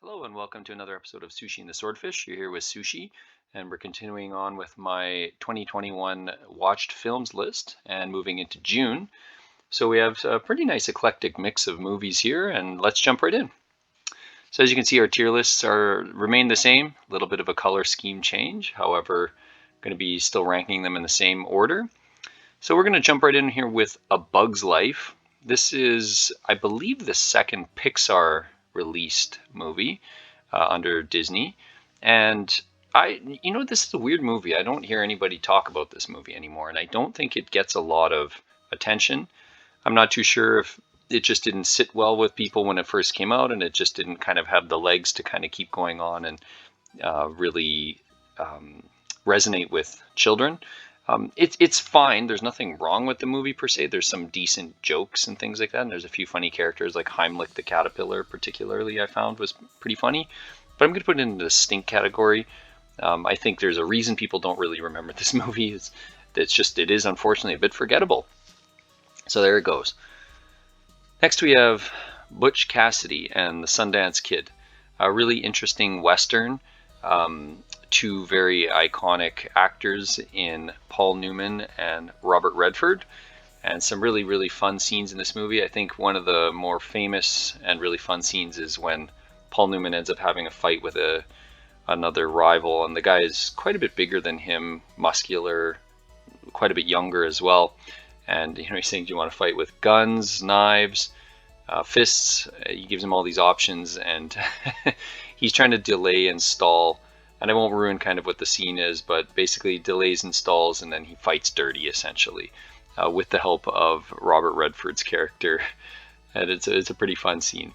Hello and welcome to another episode of Sushi and the Swordfish. You're here with Sushi, and we're continuing on with my 2021 watched films list and moving into June. So we have a pretty nice eclectic mix of movies here, and let's jump right in. So as you can see, our tier lists remain the same, a little bit of a color scheme change. However, going to be still ranking them in the same order. So we're going to jump right in here with A Bug's Life. This is, I believe, the second Pixar released movie under Disney. And this is a weird movie. I don't hear anybody talk about this movie anymore, and I don't think it gets a lot of attention. I'm not too sure if it just didn't sit well with people when it first came out, and it just didn't kind of have the legs to kind of keep going on and really resonate with children. It's fine. There's nothing wrong with the movie per se. There's some decent jokes and things like that. And there's a few funny characters like Heimlich the Caterpillar, particularly, I found was pretty funny. But I'm going to put it in the stink category. I think there's a reason people don't really remember this movie. It is unfortunately a bit forgettable. So there it goes. Next we have Butch Cassidy and the Sundance Kid, a really interesting Western. Two very iconic actors in Paul Newman and Robert Redford, and some really, really fun scenes in this movie. I think one of the more famous and really fun scenes is when Paul Newman ends up having a fight with another rival, and the guy is quite a bit bigger than him, muscular, quite a bit younger as well. And he's saying, do you want to fight with guns, knives, fists? He gives him all these options, and he's trying to delay and stall. And I won't ruin kind of what the scene is, but basically delays and stalls, and then he fights dirty, essentially, with the help of Robert Redford's character. And it's a pretty fun scene.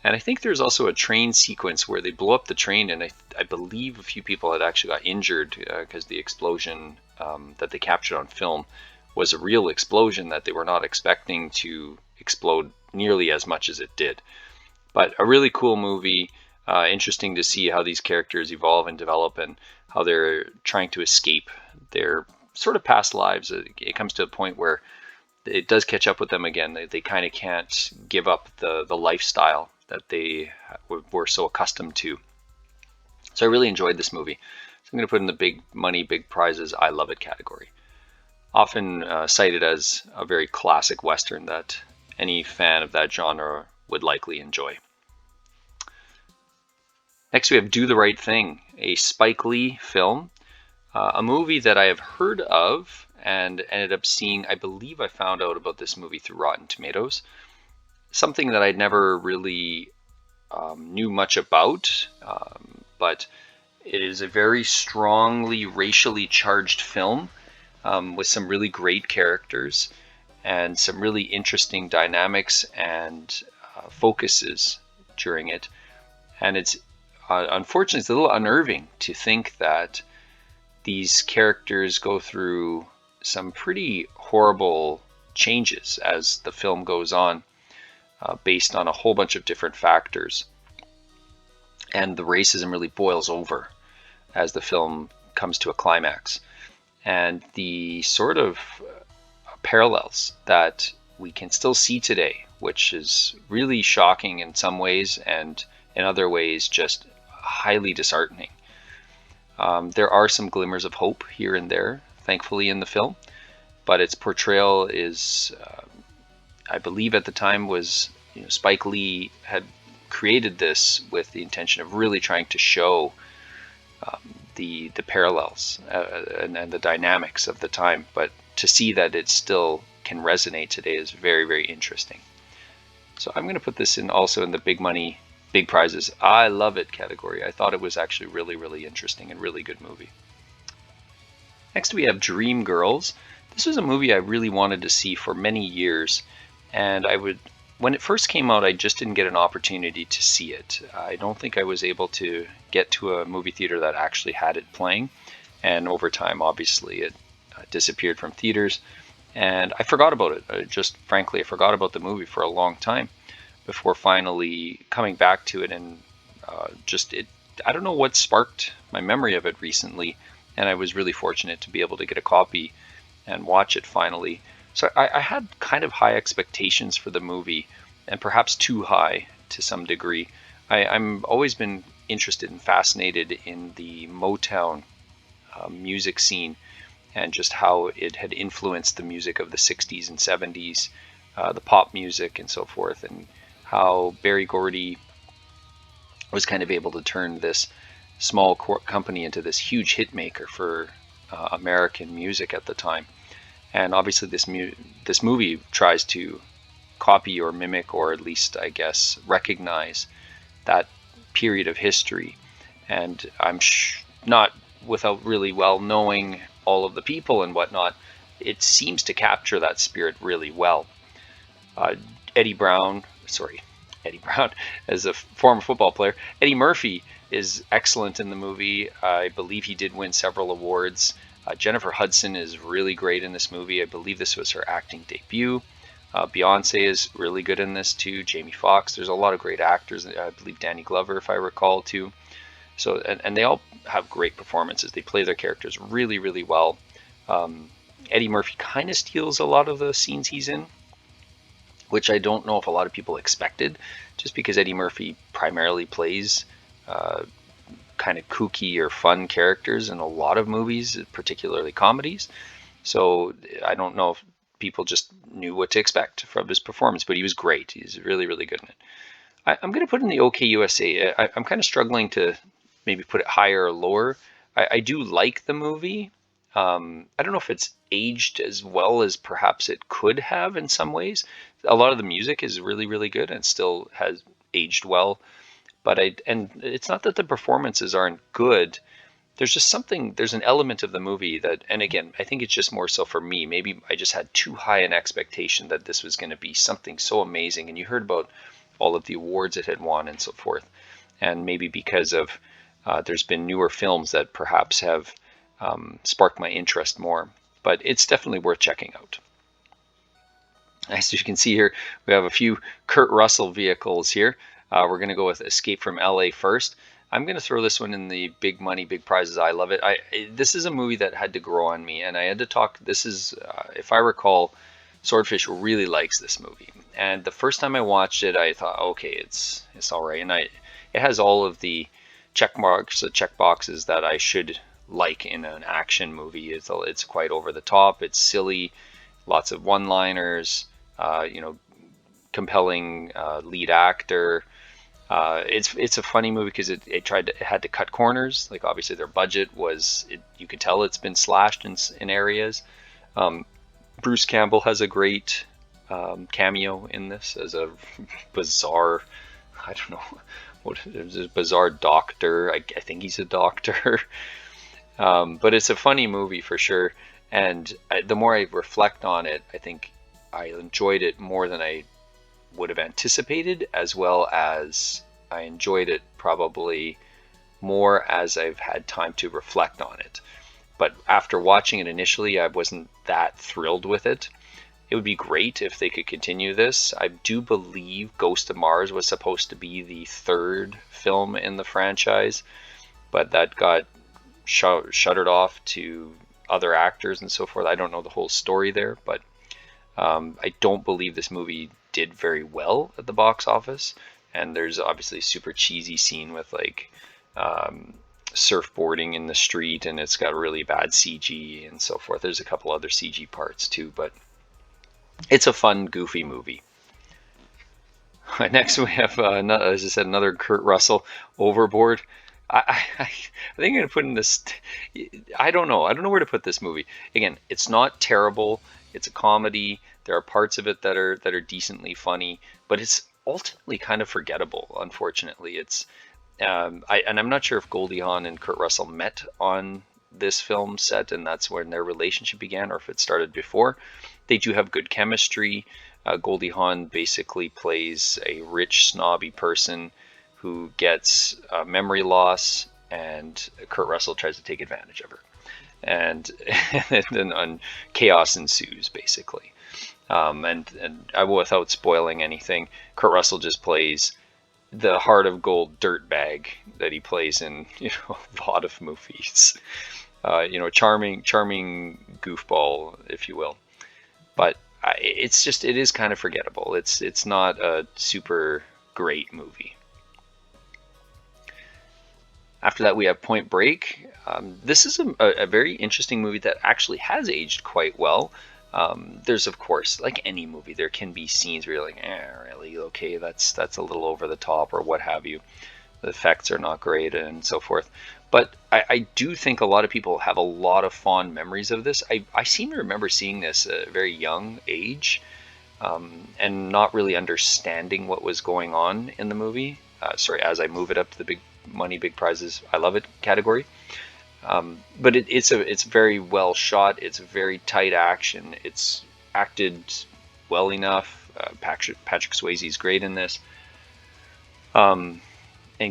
And I think there's also a train sequence where they blow up the train, and I believe a few people had actually got injured because the explosion that they captured on film was a real explosion that they were not expecting to explode nearly as much as it did. But a really cool movie. Interesting to see how these characters evolve and develop and how they're trying to escape their sort of past lives. It comes to a point where it does catch up with them again. They kind of can't give up the lifestyle that they were so accustomed to. So I really enjoyed this movie. So I'm going to put in the big money, big prizes, I love it category. Often cited as a very classic Western that any fan of that genre would likely enjoy. Next we have Do the Right Thing, a Spike Lee film, a movie that I have heard of and ended up seeing. I believe I found out about this movie through Rotten Tomatoes, something that I never really knew much about, but it is a very strongly racially charged film with some really great characters and some really interesting dynamics and focuses during it. And it's unfortunately, it's a little unnerving to think that these characters go through some pretty horrible changes as the film goes on, based on a whole bunch of different factors. And the racism really boils over as the film comes to a climax. And the sort of parallels that we can still see today, which is really shocking in some ways and in other ways just highly disheartening. There are some glimmers of hope here and there, thankfully, in the film, but its portrayal is, I believe at the time was, Spike Lee had created this with the intention of really trying to show the parallels and the dynamics of the time, but to see that it still can resonate today is very, very interesting. So I'm going to put this in also in the big money, big prizes, I love it category. I thought it was actually really, really interesting and really good movie. Next we have Dreamgirls. This was a movie I really wanted to see for many years, and when it first came out, I just didn't get an opportunity to see it. I don't think I was able to get to a movie theater that actually had it playing, and over time, obviously, it disappeared from theaters, and I forgot about it. I forgot about the movie for a long time before finally coming back to it, and I don't know what sparked my memory of it recently, and I was really fortunate to be able to get a copy and watch it finally. So I had kind of high expectations for the movie, and perhaps too high to some degree. I'm always been interested and fascinated in the Motown music scene and just how it had influenced the music of the 60s and 70s, the pop music and so forth, and how Berry Gordy was kind of able to turn this small company into this huge hit maker for American music at the time. And obviously this movie tries to copy or mimic, or at least I guess recognize that period of history. And I'm not, without really well knowing all of the people and whatnot, it seems to capture that spirit really well. uh, Eddie Brown, sorry, Eddie Brown, as a former football player. Eddie Murphy is excellent in the movie. I believe he did win several awards. Jennifer Hudson is really great in this movie. I believe this was her acting debut. Beyonce is really good in this too. Jamie Foxx. There's a lot of great actors. I believe Danny Glover, if I recall, too. So, and they all have great performances. They play their characters really, really well. Eddie Murphy kind of steals a lot of the scenes he's in, which I don't know if a lot of people expected, just because Eddie Murphy primarily plays kind of kooky or fun characters in a lot of movies, particularly comedies. So I don't know if people just knew what to expect from his performance, but he was great. He's really, really good in it. I'm going to put in the OK USA. I'm kind of struggling to maybe put it higher or lower. I do like the movie. I don't know if it's aged as well as perhaps it could have in some ways. A lot of the music is really, really good and still has aged well. But and it's not that the performances aren't good. There's just something, there's an element of the movie that, and again, I think it's just more so for me. Maybe I just had too high an expectation that this was going to be something so amazing. And you heard about all of the awards it had won and so forth. And maybe because of there's been newer films that perhaps have sparked my interest more. But it's definitely worth checking out. As you can see here, we have a few Kurt Russell vehicles here. We're going to go with Escape from LA first. I'm going to throw this one in the big money, big prizes. I love it. This is a movie that had to grow on me, and I had to talk. This is, if I recall, Swordfish really likes this movie. And the first time I watched it, I thought, okay, it's all right. And it has all of the check boxes that I should like in an action movie. It's quite over the top. It's silly, lots of one-liners. Compelling lead actor. It's a funny movie because it had to cut corners. Like obviously their budget was, you could tell it's been slashed in areas. Bruce Campbell has a great cameo in this as a bizarre, I don't know, what is a bizarre doctor. I think he's a doctor. But it's a funny movie for sure. And the more I reflect on it, I think I enjoyed it more than I would have anticipated, as well as I enjoyed it probably more as I've had time to reflect on it. But after watching it initially, I wasn't that thrilled with it. It would be great if they could continue this. I do believe Ghost of Mars was supposed to be the third film in the franchise, but that got shuttered off to other actors and so forth. I don't know the whole story there, but I don't believe this movie did very well at the box office. And there's obviously a super cheesy scene with like surfboarding in the street, and it's got really bad CG and so forth. There's a couple other CG parts too, but it's a fun, goofy movie. Next we have, as I said, another Kurt Russell, Overboard. I think I'm gonna put in this. I don't know. I don't know where to put this movie. Again, it's not terrible. It's a comedy. There are parts of it that are decently funny, but it's ultimately kind of forgettable. Unfortunately, it's and I'm not sure if Goldie Hawn and Kurt Russell met on this film set, and that's when their relationship began, or if it started before. They do have good chemistry. Goldie Hawn basically plays a rich, snobby person who gets memory loss, and Kurt Russell tries to take advantage of her. And then chaos ensues, basically. And without spoiling anything, Kurt Russell just plays the heart of gold dirtbag that he plays in a lot of movies. Charming goofball, if you will. But it is kind of forgettable. It's not a super great movie. After that, we have Point Break. This is a very interesting movie that actually has aged quite well. There's, of course, like any movie, there can be scenes where you're like, really? Okay, that's a little over the top or what have you. The effects are not great and so forth. But I do think a lot of people have a lot of fond memories of this. I seem to remember seeing this at a very young age, and not really understanding what was going on in the movie. Sorry, as I move it up to the big money, big prizes, I love it category. But it's very well shot. It's very tight action. It's acted well enough. Patrick Swayze is great in this. And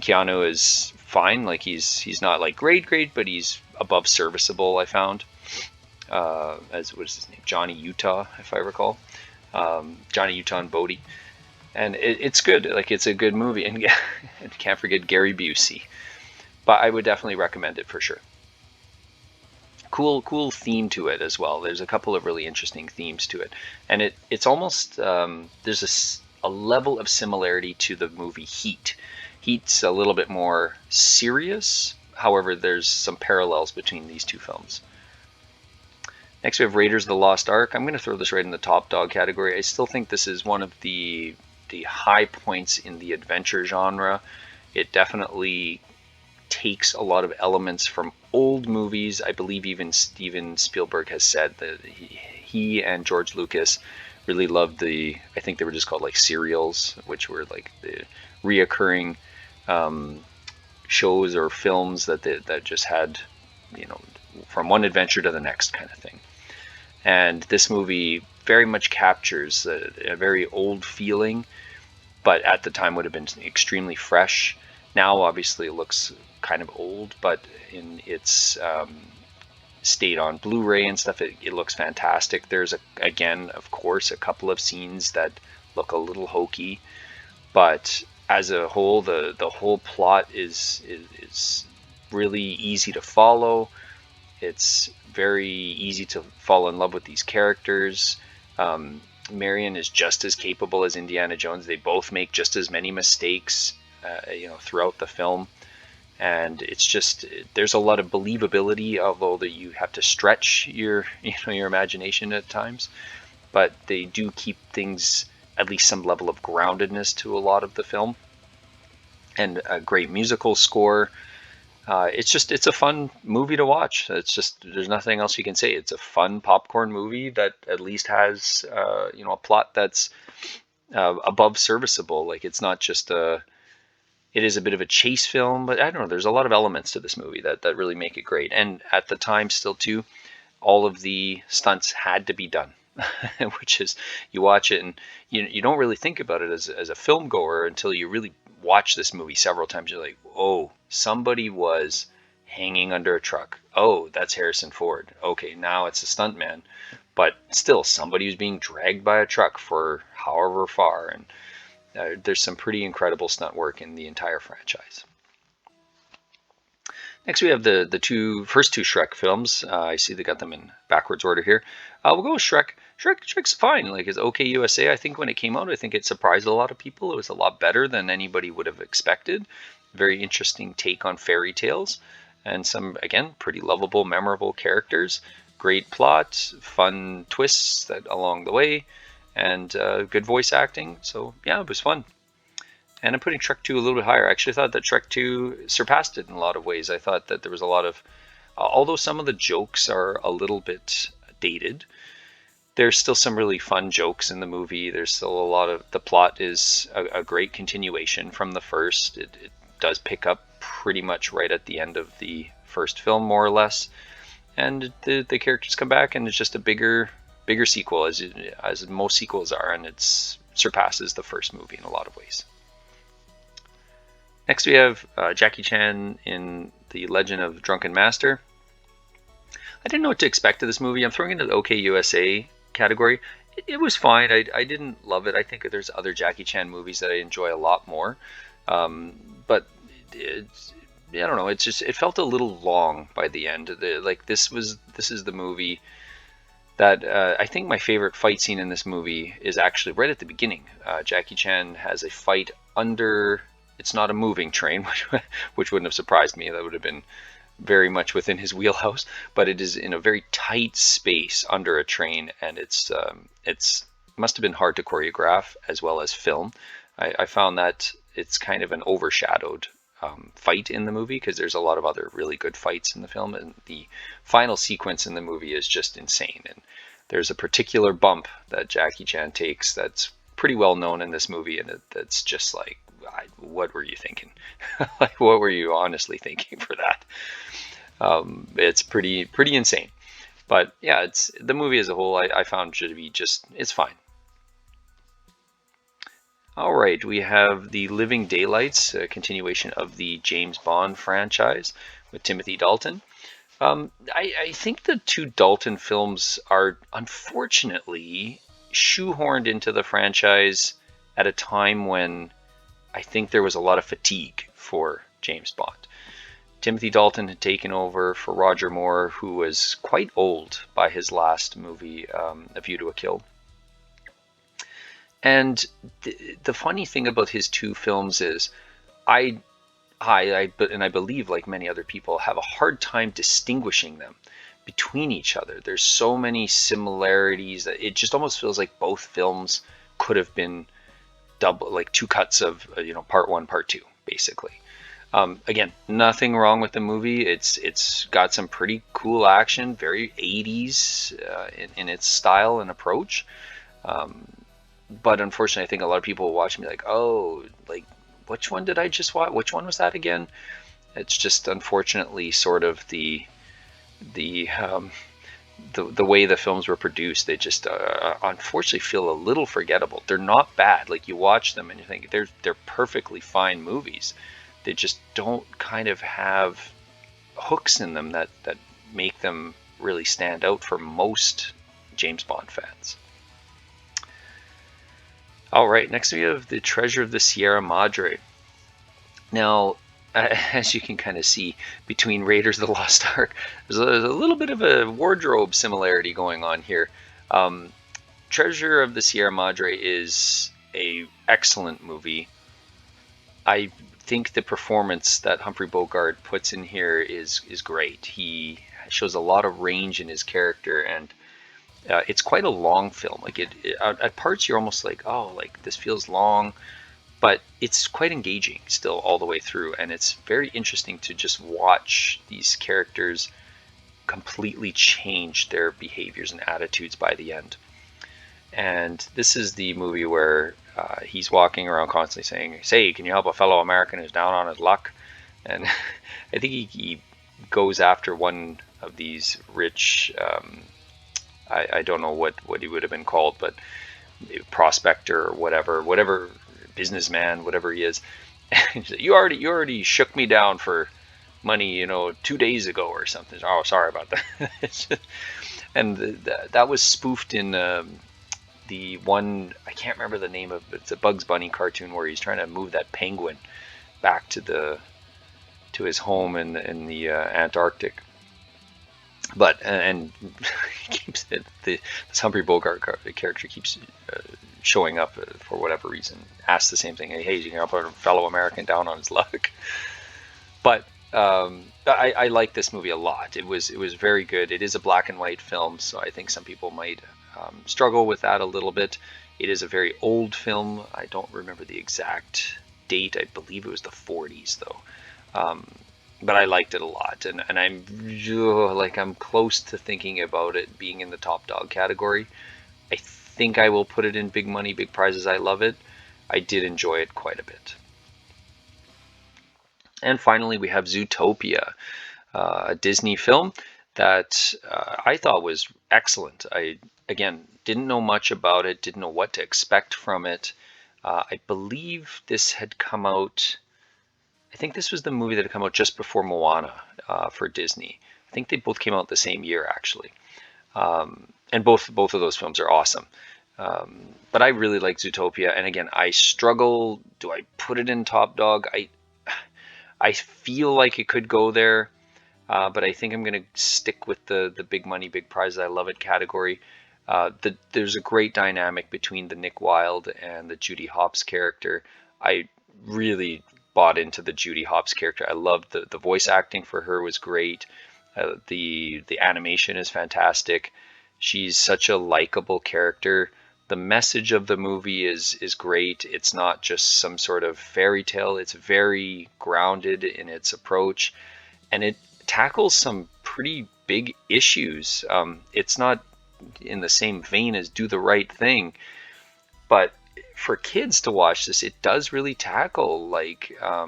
Keanu is fine. Like he's not like great, but he's above serviceable. I found. As what is his name? Johnny Utah, if I recall. Johnny Utah and Bodie, and it's good. Like it's a good movie, and and can't forget Gary Busey. But I would definitely recommend it for sure. Cool theme to it as well. There's a couple of really interesting themes to it, and it's almost there's a level of similarity to the movie Heat. Heat's a little bit more serious. However, there's some parallels between these two films. Next, we have Raiders of the Lost Ark. I'm going to throw this right in the top dog category. I still think this is one of the high points in the adventure genre. It definitely takes a lot of elements from old movies. I believe even Steven Spielberg has said that he and George Lucas really loved I think they were just called like serials, which were like the reoccurring shows or films that just had, from one adventure to the next kind of thing. And this movie very much captures a very old feeling, but at the time would have been extremely fresh. Now, obviously, it looks kind of old, but in its state on Blu-ray and stuff, it looks fantastic. There's, again, of course, a couple of scenes that look a little hokey, but as a whole, the whole plot is really easy to follow. It's very easy to fall in love with these characters. Marion is just as capable as Indiana Jones. They both make just as many mistakes, throughout the film, and it's just there's a lot of believability, although that you have to stretch your imagination at times. But they do keep things at least some level of groundedness to a lot of the film, and a great musical score. It's a fun movie to watch. It's just there's nothing else you can say. It's a fun popcorn movie that at least has a plot that's above serviceable. Like it's not just it is a bit of a chase film, but I don't know. There's a lot of elements to this movie that really make it great. And at the time, still too, all of the stunts had to be done, which is you watch it and you don't really think about it as a film goer until you really watch this movie several times. You're like, oh, somebody was hanging under a truck. Oh, that's Harrison Ford. Okay, now it's a stuntman, but still somebody who's being dragged by a truck for however far. And there's some pretty incredible stunt work in the entire franchise. Next, we have the first two Shrek films. I see they got them in backwards order here. We'll go with Shrek. Shrek's fine. Like it's okay USA. I think when it came out, I think it surprised a lot of people. It was a lot better than anybody would have expected. Very interesting take on fairy tales, and some again pretty lovable, memorable characters. Great plot, fun twists along the way, and good voice acting. So yeah, it was fun. And I'm putting Shrek 2 a little bit higher. I actually thought that Shrek 2 surpassed it in a lot of ways. I thought that there was a lot of, although some of the jokes are a little bit dated, there's still some really fun jokes in the movie. There's still a lot of, the plot is a great continuation from the first. It does pick up pretty much right at the end of the first film, more or less. And the characters come back, and it's just a bigger sequel, as most sequels are, and it surpasses the first movie in a lot of ways. Next, we have Jackie Chan in The Legend of Drunken Master. I didn't know what to expect of this movie. I'm throwing it in the OK USA category. It was fine. I didn't love it. I think there's other Jackie Chan movies that I enjoy a lot more. But I don't know. It felt a little long by the end. This is the movie that I think my favorite fight scene in this movie is actually right at the beginning. Jackie Chan has a fight under. It's not a moving train, which wouldn't have surprised me. That would have been very much within his wheelhouse, but it is in a very tight space under a train, and it's must have been hard to choreograph as well as film. I found that it's kind of an overshadowed fight in the movie because there's a lot of other really good fights in the film, and the final sequence in the movie is just insane. And there's a particular bump that Jackie Chan takes that's pretty well known in this movie, and that's just like, what were you thinking? Like, what were you honestly thinking for that? It's pretty insane. But yeah, it's the movie as a whole. I found it to be just, it's fine. All right, we have The Living Daylights, a continuation of the James Bond franchise with Timothy Dalton. I think the two Dalton films are unfortunately shoehorned into the franchise at a time when I think there was a lot of fatigue for James Bond. Timothy Dalton had taken over for Roger Moore, who was quite old by his last movie, A View to a Kill. And the funny thing about his two films is, and I believe, like many other people, have a hard time distinguishing them between each other. There's so many similarities that it just almost feels like both films could have been double, like two cuts of part one, part two, basically. Again, nothing wrong with the movie. It's got some pretty cool action, very 80s in its style and approach. But unfortunately, I think a lot of people will watch me like, oh, like, which one did I just watch? Which one was that again? It's just unfortunately sort of the way the films were produced. They just unfortunately feel a little forgettable. They're not bad. Like, you watch them and you think they're perfectly fine movies. They just don't kind of have hooks in them that make them really stand out for most James Bond fans. All right, next we have The Treasure of the Sierra Madre. Now, as you can kind of see, between Raiders of the Lost Ark, there's a little bit of a wardrobe similarity going on here. Treasure of the Sierra Madre is an excellent movie. I think the performance that Humphrey Bogart puts in here is great. He shows a lot of range in his character, and it's quite a long film. Like at parts you're almost like, oh, like this feels long, but it's quite engaging still all the way through, and it's very interesting to just watch these characters completely change their behaviors and attitudes by the end. And this is the movie where he's walking around constantly saying, "Say, can you help a fellow American who's down on his luck?" And I think he goes after one of these rich, I don't know what he would have been called, but prospector or whatever businessman, whatever he is. And you already shook me down for money, 2 days ago or something. Oh, sorry about that. And that was spoofed in the one, I can't remember the name of it. It's a Bugs Bunny cartoon where he's trying to move that penguin back to his home in the Antarctic. But and keeps this Humphrey Bogart character keeps showing up for whatever reason. Asks the same thing. Hey, you can help a fellow American down on his luck. But I like this movie a lot. It was very good. It is a black and white film, so I think some people might struggle with that a little bit. It is a very old film. I don't remember the exact date. I believe it was the 40s though. But I liked it a lot, and I'm close to thinking about it being in the top dog category. I think I will put it in Big Money, Big Prizes. I love it. I did enjoy it quite a bit. And finally, we have Zootopia, a Disney film that I thought was excellent. I, again, didn't know much about it, didn't know what to expect from it. I believe this had come out, I think this was the movie that had come out just before Moana for Disney. I think they both came out the same year, actually. And both of those films are awesome. But I really like Zootopia. And again, I struggle. Do I put it in top dog? I feel like it could go there. But I think I'm going to stick with the Big Money, Big Prize, I love it category. There's a great dynamic between the Nick Wilde and the Judy Hopps character. I really bought into the Judy Hopps character. I loved the voice acting for her was great. The animation is fantastic. She's such a likable character. The message of the movie is great. It's not just some sort of fairy tale. It's very grounded in its approach, and it tackles some pretty big issues. It's not in the same vein as Do the Right Thing, but for kids to watch this, it does really tackle, like, I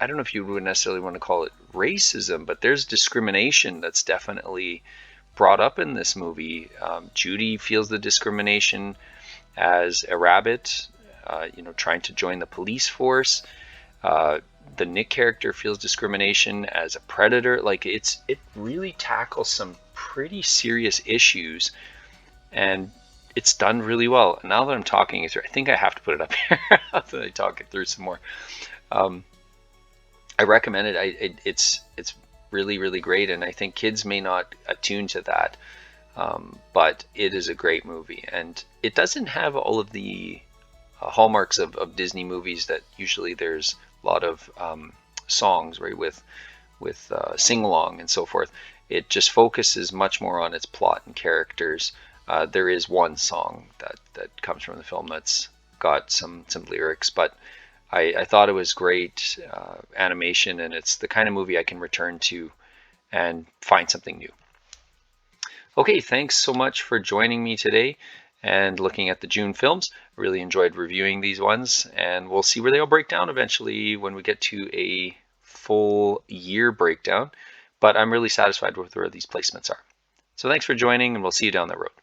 don't know if you would necessarily want to call it racism, but there's discrimination that's definitely brought up in this movie. Judy feels the discrimination as a rabbit, trying to join the police force. The Nick character feels discrimination as a predator. Like, it really tackles some pretty serious issues, and it's done really well. And now that I'm talking it through, I think I have to put it up here after I talk it through some more. I recommend it. It's really, really great, and I think kids may not attune to that, but it is a great movie, and it doesn't have all of the hallmarks of Disney movies that usually there's a lot of songs, right, with sing-along and so forth. It just focuses much more on its plot and characters. There is one song that comes from the film that's got some lyrics, but I thought it was great animation, and it's the kind of movie I can return to and find something new. Okay, thanks so much for joining me today and looking at the June films. I really enjoyed reviewing these ones, and we'll see where they all break down eventually when we get to a full year breakdown, but I'm really satisfied with where these placements are. So thanks for joining, and we'll see you down the road.